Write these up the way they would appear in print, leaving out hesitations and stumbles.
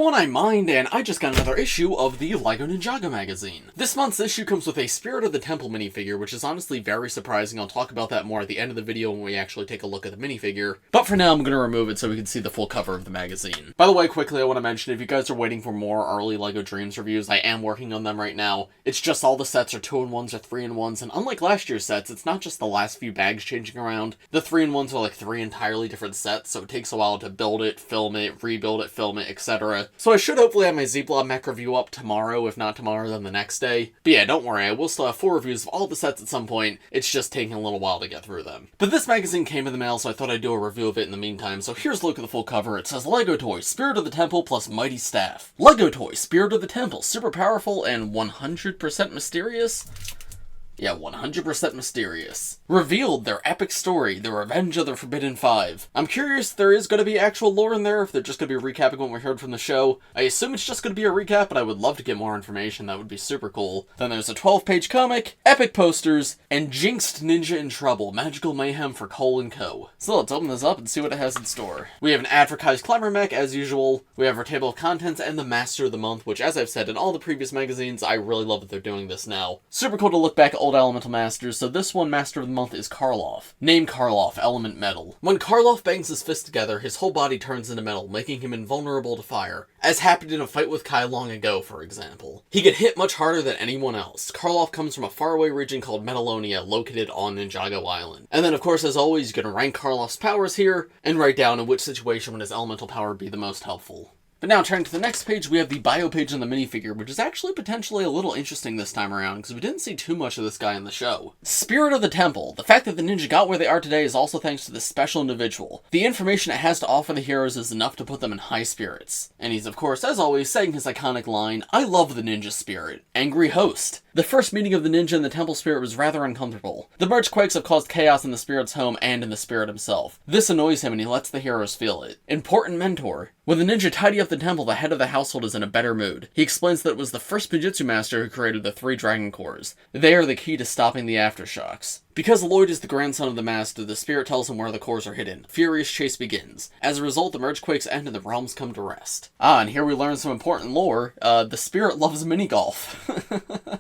everyone, I'm Mind, and I just got another issue of the LEGO Ninjago Magazine. This month's issue comes with a Spirit of the Temple minifigure, which is honestly very surprising. I'll talk about that more at the end of the video when we actually take a look at the minifigure. But for now, I'm going to remove it so we can see the full cover of the magazine. By the way, quickly, I want to mention, if you guys are waiting for more early LEGO Dreams reviews, I am working on them right now. It's just all the sets are 2-in-1s or 3-in-1s, and unlike last year's sets, it's not just the last few bags changing around. The 3-in-1s are like 3 entirely different sets, so it takes a while to build it, film it, rebuild it, film it, etc. So I should hopefully have my ZBlob review up tomorrow, if not tomorrow, then the next day. But yeah, don't worry, I will still have 4 reviews of all the sets at some point, it's just taking a little while to get through them. But this magazine came in the mail, so I thought I'd do a review of it in the meantime, so here's a look at the full cover. It says LEGO Toy, Spirit of the Temple plus Mighty Staff. LEGO Toy, Spirit of the Temple, super powerful and 100% mysterious? Yeah, 100% mysterious. Revealed their epic story, The Revenge of the Forbidden Five. I'm curious if there is going to be actual lore in there, if they're just going to be recapping what we heard from the show. I assume it's just going to be a recap, but I would love to get more information, that would be super cool. Then there's a 12-page comic, epic posters, and Jinxed Ninja in Trouble, Magical Mayhem for Cole & Co. So let's open this up and see what it has in store. We have an advertised Climber mech, as usual. We have our table of contents and the Master of the Month, which, as I've said in all the previous magazines, I really love that they're doing this now. Super cool to look back at old elemental masters, so this one, Master of the Month, is Karloff. Name Karloff, element metal. When Karloff bangs his fists together, his whole body turns into metal, making him invulnerable to fire, as happened in a fight with Kai long ago, for example. He can hit much harder than anyone else. Karloff comes from a faraway region called Metalonia, located on Ninjago Island. And then, of course, as always, you can rank Karloff's powers here, and write down in which situation would his elemental power be the most helpful. But now, turning to the next page, we have the bio page on the minifigure, which is actually potentially a little interesting this time around, because we didn't see too much of this guy in the show. Spirit of the Temple. The fact that the ninja got where they are today is also thanks to this special individual. The information it has to offer the heroes is enough to put them in high spirits. And he's, of course, as always, saying his iconic line, "I love the ninja spirit. Angry host." The first meeting of the ninja and the temple spirit was rather uncomfortable. The merge quakes have caused chaos in the spirit's home and in the spirit himself. This annoys him and he lets the heroes feel it. Important mentor. When the ninja tidy up the temple, the head of the household is in a better mood. He explains that it was the first Spinjitzu master who created the 3 dragon cores. They are the key to stopping the aftershocks. Because Lloyd is the grandson of the master, the spirit tells him where the cores are hidden. Furious chase begins. As a result, the merge quakes end and the realms come to rest. And here we learn some important lore. The spirit loves mini-golf.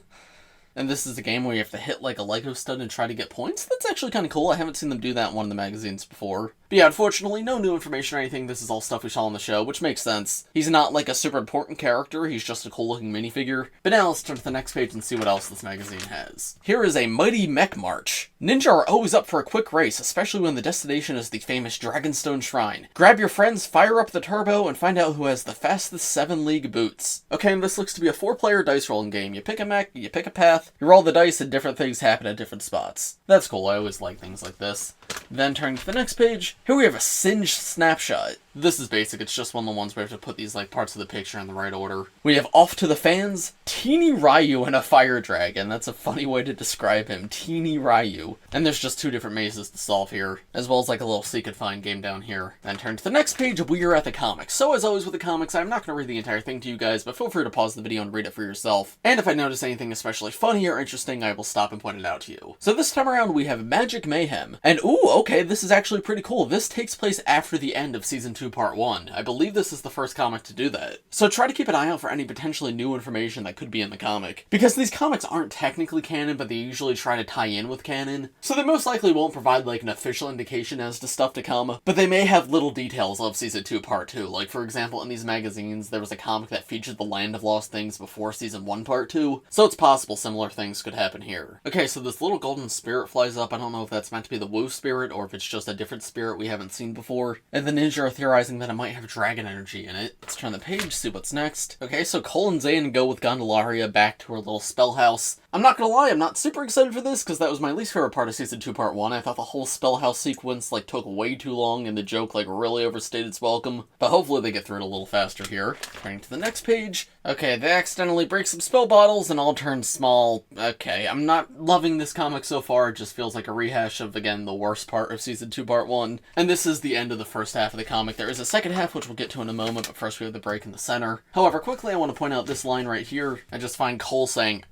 And this is a game where you have to hit like a Lego stud and try to get points? That's actually kind of cool. I haven't seen them do that in one of the magazines before. But yeah, unfortunately, no new information or anything. This is all stuff we saw on the show, which makes sense. He's not like a super important character, he's just a cool looking minifigure. But now let's turn to the next page and see what else this magazine has. Here is a mighty mech march. Ninja are always up for a quick race, especially when the destination is the famous Dragonstone Shrine. Grab your friends, fire up the turbo, and find out who has the fastest 7-league boots. Okay, and this looks to be a 4-player dice rolling game. You pick a mech, you pick a path, you roll the dice, and different things happen at different spots. That's cool, I always like things like this. Then turning to the next page, here we have a singed snapshot. This is basic, it's just one of the ones where we have to put these like parts of the picture in the right order. We have Off to the Fans, Teeny Ryu and a Fire Dragon. That's a funny way to describe him, Teeny Ryu. And there's just 2 different mazes to solve here, as well as like a little seek and find game down here. Then turn to the next page, we are at the comics. So as always with the comics, I'm not going to read the entire thing to you guys, but feel free to pause the video and read it for yourself. And if I notice anything especially funny or interesting, I will stop and point it out to you. So this time around, we have Magic Mayhem. And ooh, okay, this is actually pretty cool. This takes place after the end of Season 2, Part 1. I believe this is the first comic to do that. So try to keep an eye out for any potentially new information that could be in the comic. Because these comics aren't technically canon, but they usually try to tie in with canon. So they most likely won't provide like an official indication as to stuff to come, but they may have little details of Season 2, Part 2. Like for example, in these magazines, there was a comic that featured the Land of Lost Things before Season 1, Part 2, so it's possible similar things could happen here. Okay, so this little golden spirit flies up. I don't know if that's meant to be the Woo spirit, or if it's just a different spirit we haven't seen before. And the ninja are theorizing that it might have dragon energy in it. Let's turn the page, see what's next. Okay, so Cole and Zane go with Gandalaria back to her little spell house. I'm not gonna lie, I'm not super excited for this, because that was my least favorite part of Season 2, Part 1. I thought the whole spell house sequence, like, took way too long, and the joke, like, really overstayed its welcome. But hopefully they get through it a little faster here. Turning to the next page. Okay, they accidentally break some spell bottles, and all turn small. Okay, I'm not loving this comic so far. It just feels like a rehash of, again, the worst part of Season 2, Part 1. And this is the end of the first half of the comic. There is a second half, which we'll get to in a moment, but first we have the break in the center. However, quickly I want to point out this line right here. I just find Cole saying,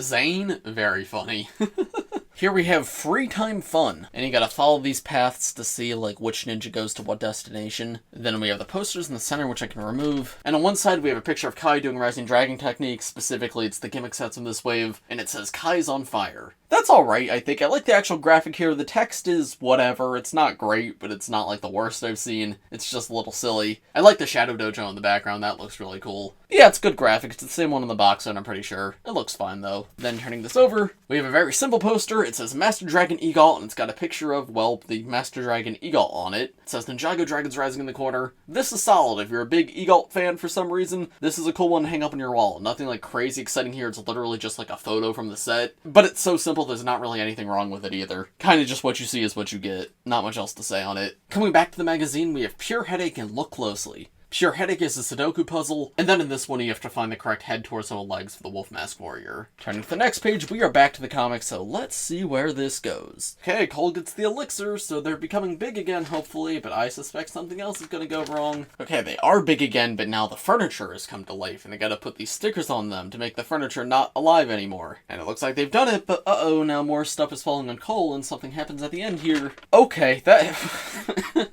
Zane? Very funny. Here we have free time fun, and you gotta follow these paths to see like which ninja goes to what destination. Then we have the posters in the center, which I can remove. And on one side we have a picture of Kai doing rising dragon techniques. Specifically, it's the gimmick sets in this wave, and it says Kai's on fire. That's alright, I think. I like the actual graphic here. The text is whatever. It's not great, but it's not like the worst I've seen. It's just a little silly. I like the Shadow Dojo in the background. That looks really cool. Yeah, it's good graphic. It's the same one in the box set, I'm pretty sure. It looks fine, though. Then turning this over, we have a very simple poster. It says Master Dragon Eagle, and it's got a picture of, well, the Master Dragon Eagle on it. It says Ninjago Dragons Rising in the corner. This is solid. If you're a big Eagle fan for some reason, this is a cool one to hang up on your wall. Nothing like crazy exciting here. It's literally just like a photo from the set. But it's so simple, there's not really anything wrong with it either. Kind of just what you see is what you get. Not much else to say on it. Coming back to the magazine, we have Pure Headache and Look Closely. Pure Headache is a Sudoku puzzle, and then in this one you have to find the correct head, torso, and legs for the Wolf Mask Warrior. Turning to the next page, we are back to the comic, so let's see where this goes. Okay, Cole gets the elixir, so they're becoming big again, hopefully, but I suspect something else is gonna go wrong. Okay, they are big again, but now the furniture has come to life, and they gotta put these stickers on them to make the furniture not alive anymore. And it looks like they've done it, but uh-oh, now more stuff is falling on Cole, and something happens at the end here. Okay, that...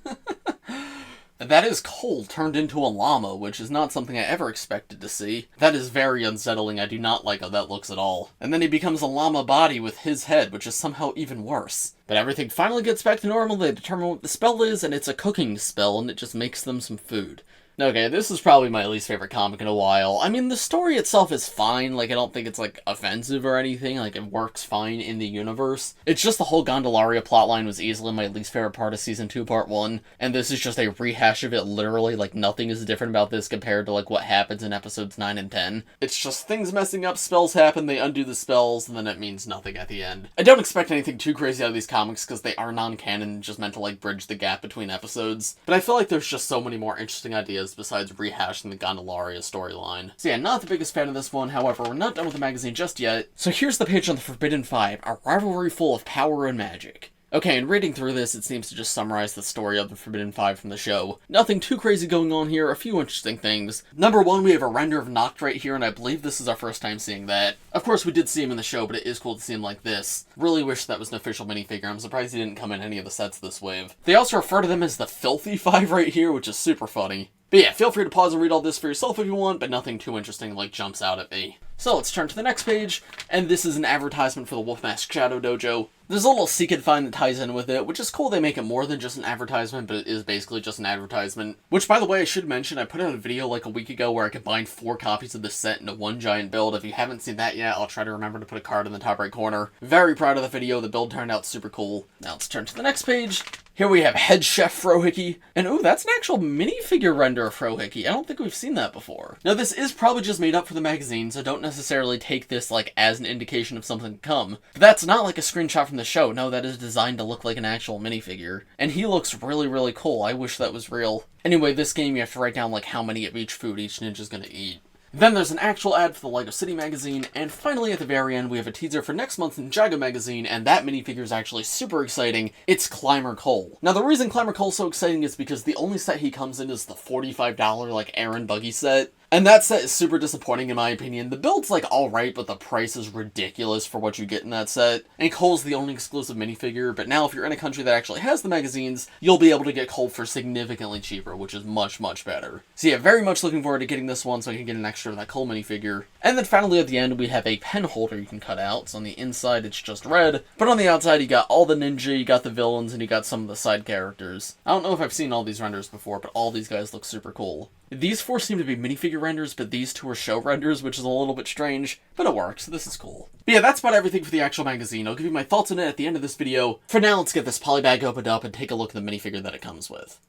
That is Cole turned into a llama, which is not something I ever expected to see. That is very unsettling. I do not like how that looks at all. And then he becomes a llama body with his head, which is somehow even worse. But everything finally gets back to normal. They determine what the spell is, and it's a cooking spell, and it just makes them some food. Okay, this is probably my least favorite comic in a while. I mean, the story itself is fine. Like, I don't think it's, like, offensive or anything. Like, it works fine in the universe. It's just the whole Gandalaria plotline was easily my least favorite part of Season 2, Part 1. And this is just a rehash of it, literally. Like, nothing is different about this compared to, like, what happens in episodes 9 and 10. It's just things messing up, spells happen, they undo the spells, and then it means nothing at the end. I don't expect anything too crazy out of these comics, because they are non-canon and just meant to, like, bridge the gap between episodes. But I feel like there's just so many more interesting ideas besides rehashing the Gandalaria storyline. So yeah, not the biggest fan of this one, however, we're not done with the magazine just yet. So here's the page on the Forbidden Five, a rivalry full of power and magic. Okay, and reading through this, it seems to just summarize the story of the Forbidden Five from the show. Nothing too crazy going on here, a few interesting things. Number one, we have a render of Noct right here, and I believe this is our first time seeing that. Of course, we did see him in the show, but it is cool to see him like this. Really wish that was an official minifigure. I'm surprised he didn't come in any of the sets this wave. They also refer to them as the Filthy Five right here, which is super funny. But yeah, feel free to pause and read all this for yourself if you want, but nothing too interesting like jumps out at me. So let's turn to the next page, and this is an advertisement for the Wolf Mask Shadow Dojo. There's a little secret find that ties in with it, which is cool they make it more than just an advertisement, but it is basically just an advertisement. Which, by the way, I should mention, I put out a video like a week ago where I combined 4 copies of this set into one giant build. If you haven't seen that yet, I'll try to remember to put a card in the top right corner. Very proud of the video, the build turned out super cool. Now let's turn to the next page. Here we have Head Chef Frohickey, and ooh, that's an actual minifigure render of Frohickey. I don't think we've seen that before. Now this is probably just made up for the magazine, so don't necessarily take this like as an indication of something to come. But that's not like a screenshot from the show, no, that is designed to look like an actual minifigure. And he looks really, really cool. I wish that was real. Anyway, this game you have to write down like how many of each food each ninja's gonna eat. Then there's an actual ad for the LEGO City magazine, and finally at the very end we have a teaser for next month's Ninjago magazine, and that minifigure is actually super exciting. It's Climber Cole. Now the reason Climber Cole's so exciting is because the only set he comes in is the $45 like Aaron Buggy set. And that set is super disappointing in my opinion. The build's like alright, but the price is ridiculous for what you get in that set. And Cole's the only exclusive minifigure, but now if you're in a country that actually has the magazines, you'll be able to get Cole for significantly cheaper, which is much, much better. So yeah, very much looking forward to getting this one so I can get an extra of that Cole minifigure. And then finally at the end, we have a pen holder you can cut out. So on the inside, it's just red, but on the outside, you got all the ninja, you got the villains, and you got some of the side characters. I don't know if I've seen all these renders before, but all these guys look super cool. These 4 seem to be minifigure renders, but these 2 are show renders, which is a little bit strange, but it works. This is cool. But yeah, that's about everything for the actual magazine. I'll give you my thoughts on it at the end of this video. For now, let's get this polybag opened up and take a look at the minifigure that it comes with.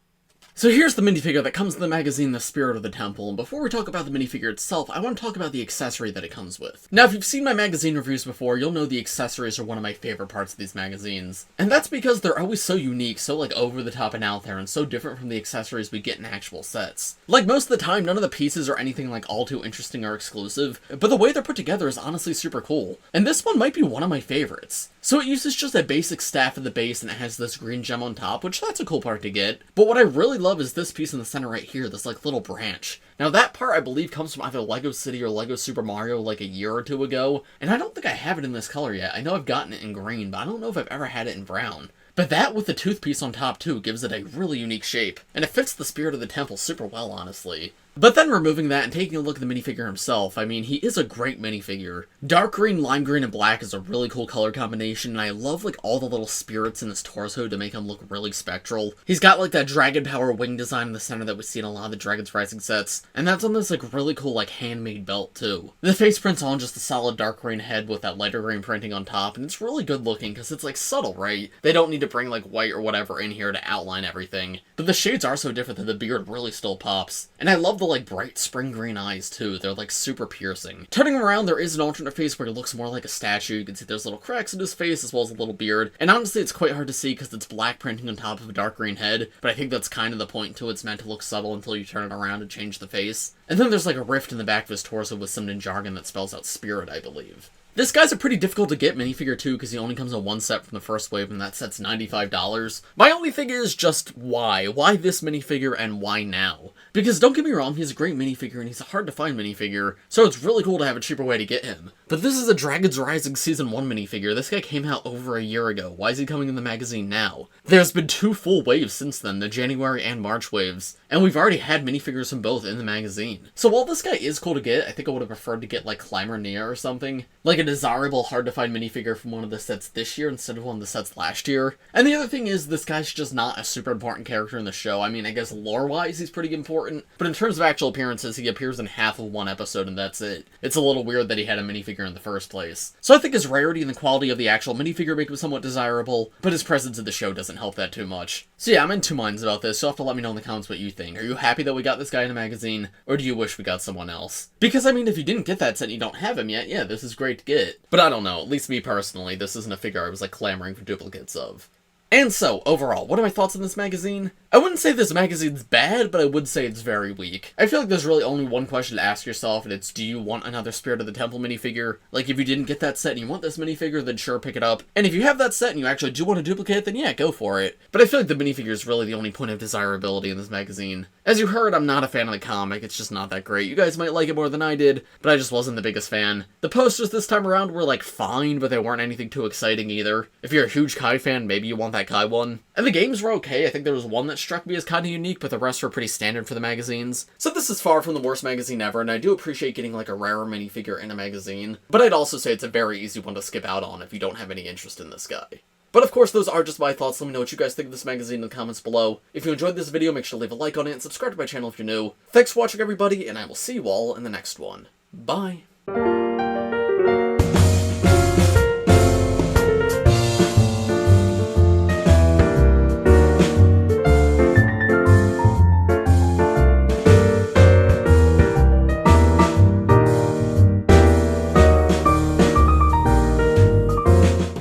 So here's the minifigure that comes in the magazine, The Spirit of the Temple, and before we talk about the minifigure itself, I want to talk about the accessory that it comes with. Now, if you've seen my magazine reviews before, you'll know the accessories are one of my favorite parts of these magazines. And that's because they're always so unique, so like over the top and out there, and so different from the accessories we get in actual sets. Like most of the time, none of the pieces are anything like all too interesting or exclusive, but the way they're put together is honestly super cool. And this one might be one of my favorites. So it uses just a basic staff at the base, and it has this green gem on top, which that's a cool part to get. But what I really love is this piece in the center right here, this like little branch. Now that part I believe comes from either LEGO City or LEGO Super Mario like a year or two ago, and I don't think I have it in this color yet. I know I've gotten it in green, but I don't know if I've ever had it in brown. But that with the tooth piece on top too gives it a really unique shape, and it fits the spirit of the temple super well, honestly. But then removing that and taking a look at the minifigure himself, I mean, he is a great minifigure. Dark green, lime green, and black is a really cool color combination, and I love, like, all the little spirits in his torso to make him look really spectral. He's got, like, that Dragon Power wing design in the center that we see in a lot of the Dragon's Rising sets, and that's on this, like, really cool, like, handmade belt, too. The face print's on just a solid dark green head with that lighter green printing on top, and it's really good looking, because it's, like, subtle, right? They don't need to bring, like, white or whatever in here to outline everything. But the shades are so different that the beard really still pops. And I love the, like, bright spring green eyes, too. They're, like, super piercing. Turning around, there is an alternate face where he looks more like a statue. You can see there's little cracks in his face, as well as a little beard. And honestly, it's quite hard to see because it's black printing on top of a dark green head, but I think that's kind of the point, too. It's meant to look subtle until you turn it around and change the face. And then there's, like, a rift in the back of his torso with some Ninjago that spells out spirit, I believe. This guy's a pretty difficult to get minifigure too, because he only comes in one set from the first wave, and that set's $95. My only thing is just why? Why this minifigure, and why now? Because don't get me wrong, he's a great minifigure, and he's a hard to find minifigure, so it's really cool to have a cheaper way to get him. But this is a Dragon's Rising Season 1 minifigure. This guy came out over a year ago. Why is he coming in the magazine now? There's been 2 full waves since then, the January and March waves, and we've already had minifigures from both in the magazine. So while this guy is cool to get, I think I would have preferred to get like Climber Nia or something. Like a desirable, hard-to-find minifigure from one of the sets this year instead of one of the sets last year. And the other thing is, this guy's just not a super important character in the show. I mean, I guess lore-wise he's pretty important, but in terms of actual appearances, he appears in half of one episode and that's it. It's a little weird that he had a minifigure in the first place. So I think his rarity and the quality of the actual minifigure make him somewhat desirable, but his presence in the show doesn't help that too much. So yeah, I'm in two minds about this, so you'll have to let me know in the comments what you think. Are you happy that we got this guy in a magazine, or do you wish we got someone else? Because, I mean, if you didn't get that set and you don't have him yet, yeah, this is great to get. But I don't know, at least me personally, this isn't a figure I was, like, clamoring for duplicates of. And so, overall, what are my thoughts on this magazine? I wouldn't say this magazine's bad, but I would say it's very weak. I feel like there's really only one question to ask yourself, and it's, do you want another Spirit of the Temple minifigure? Like, if you didn't get that set and you want this minifigure, then sure, pick it up. And if you have that set and you actually do want to duplicate it, then yeah, go for it. But I feel like the minifigure is really the only point of desirability in this magazine. As you heard, I'm not a fan of the comic, it's just not that great. You guys might like it more than I did, but I just wasn't the biggest fan. The posters this time around were, like, fine, but they weren't anything too exciting either. If you're a huge Kai fan, maybe you want that Kai one. And the games were okay. I think there was one that struck me as kind of unique, but the rest were pretty standard for the magazines. So this is far from the worst magazine ever, and I do appreciate getting like a rarer minifigure in a magazine, but I'd also say it's a very easy one to skip out on if you don't have any interest in this guy. But of course, those are just my thoughts. Let me know what you guys think of this magazine in the comments below. If you enjoyed this video, make sure to leave a like on it and subscribe to my channel if you're new. Thanks for watching, everybody, and I will see you all in the next one. Bye!